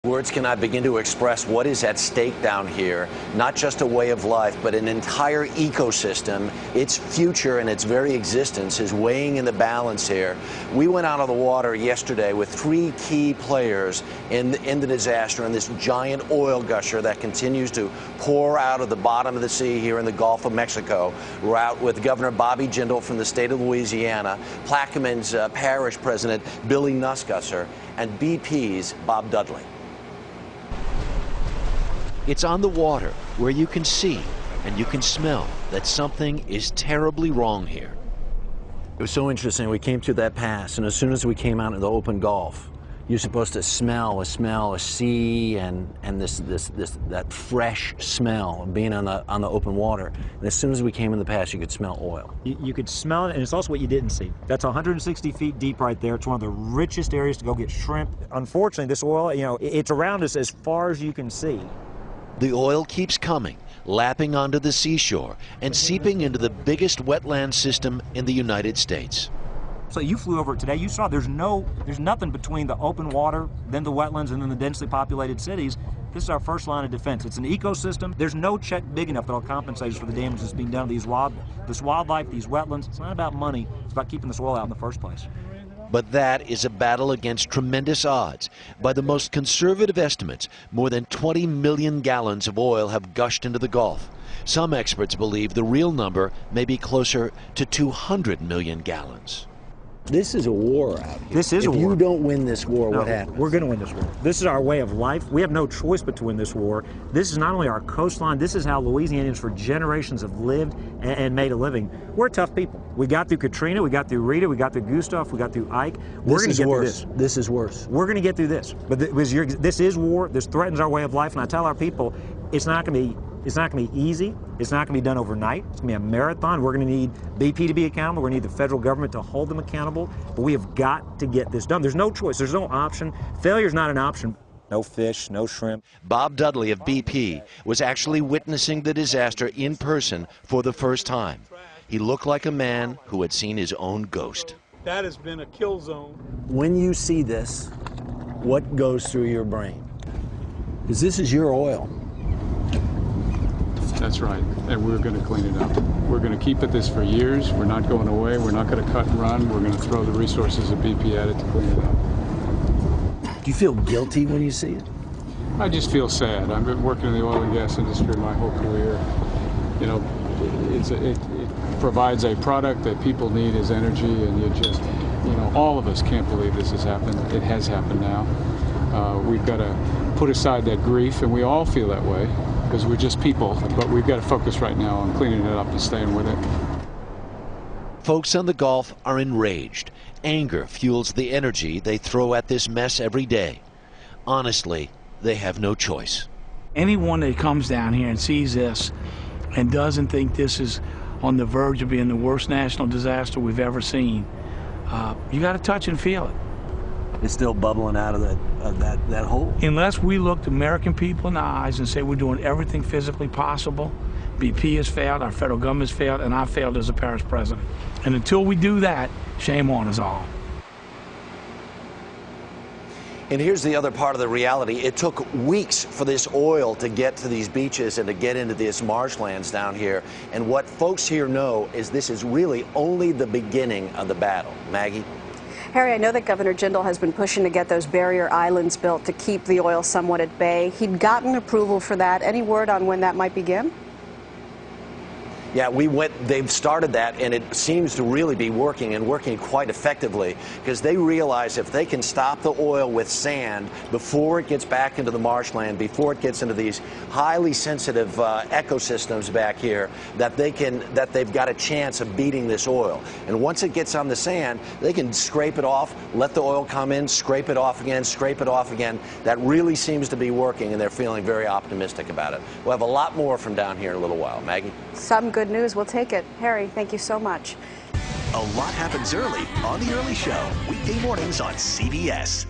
Words cannot begin to express what is at stake down here. Not just a way of life, but an entire ecosystem. Its future and its very existence is weighing in the balance here. We went out of the water yesterday with 3 key players in the disaster, and this giant oil gusher that continues to pour out of the bottom of the sea here in the Gulf of Mexico. We're out with Governor Bobby Jindal from the state of Louisiana, Plaquemines Parish President Billy Nussgusser, and BP's Bob Dudley. It's on the water where you can see and you can smell that something is terribly wrong here. It was so interesting. We came through that pass, and as soon as we came out in the open Gulf, you're supposed to smell a sea and that fresh smell of being on the open water. And as soon as we came in the pass, you could smell oil. You could smell it, and it's also what you didn't see. That's 160 feet deep right there. It's one of the richest areas to go get shrimp. Unfortunately, this oil, it's around us as far as you can see. The oil keeps coming, lapping onto the seashore and seeping into the biggest wetland system in the United States. So you flew over it today, you saw there's nothing between the open water, then the wetlands, and then the densely populated cities. This is our first line of defense. It's an ecosystem. There's no check big enough that'll compensate us for the damage that's being done to this wildlife, these wetlands. It's not about money, it's about keeping this oil out in the first place. But that is a battle against tremendous odds. By the most conservative estimates, more than 20 million gallons of oil have gushed into the Gulf. Some experts believe the real number may be closer to 200 million gallons. This is a war out here. This is a war. If you don't win this war, what happens? We're going to win this war. This is our way of life. We have no choice but to win this war. This is not only our coastline, this is how Louisianians for generations have lived and made a living. We're tough people. We got through Katrina, we got through Rita, we got through Gustav, we got through Ike. We're going to get through this. This is worse. We're going to get through this. But this is war. This threatens our way of life. And I tell our people, it's not going to be easy. It's not going to be done overnight. It's going to be a marathon. We're going to need BP to be accountable. We're going to need the federal government to hold them accountable. But we have got to get this done. There's no choice. There's no option. Failure's not an option. No fish, no shrimp. Bob Dudley of BP was actually witnessing the disaster in person for the first time. He looked like a man who had seen his own ghost. That has been a kill zone. When you see this, what goes through your brain? Because this is your oil. That's right, and we're going to clean it up. We're going to keep at this for years. We're not going away. We're not going to cut and run. We're going to throw the resources of BP at it to clean it up. Do you feel guilty when you see it? I just feel sad. I've been working in the oil and gas industry my whole career. It provides a product that people need as energy, and all of us can't believe this has happened. It has happened now. We've got to put aside that grief, and we all feel that way, because we're just people, but we've got to focus right now on cleaning it up and staying with it. Folks on the Gulf are enraged. Anger fuels the energy they throw at this mess every day. Honestly, they have no choice. Anyone that comes down here and sees this and doesn't think this is on the verge of being the worst national disaster we've ever seen, you got to touch and feel it. It's still bubbling out of that hole. Unless we look the American people in the eyes and say we're doing everything physically possible, BP has failed, our federal government has failed, and I failed as a parish president. And until we do that, shame on us all. And here's the other part of the reality. It took weeks for this oil to get to these beaches and to get into these marshlands down here. And what folks here know is this is really only the beginning of the battle. Maggie? Harry, I know that Governor Jindal has been pushing to get those barrier islands built to keep the oil somewhat at bay. He'd gotten approval for that. Any word on when that might begin? Yeah, they've started that, and it seems to really be working, and working quite effectively, because they realize if they can stop the oil with sand before it gets back into the marshland, before it gets into these highly sensitive ecosystems back here, that they've got a chance of beating this oil. And once it gets on the sand, they can scrape it off, let the oil come in, scrape it off again, scrape it off again. That really seems to be working, and they're feeling very optimistic about it. We'll have a lot more from down here in a little while. Maggie? Some good news. We'll take it. Harry, thank you so much. A lot happens early on The Early Show, weekday mornings on CBS.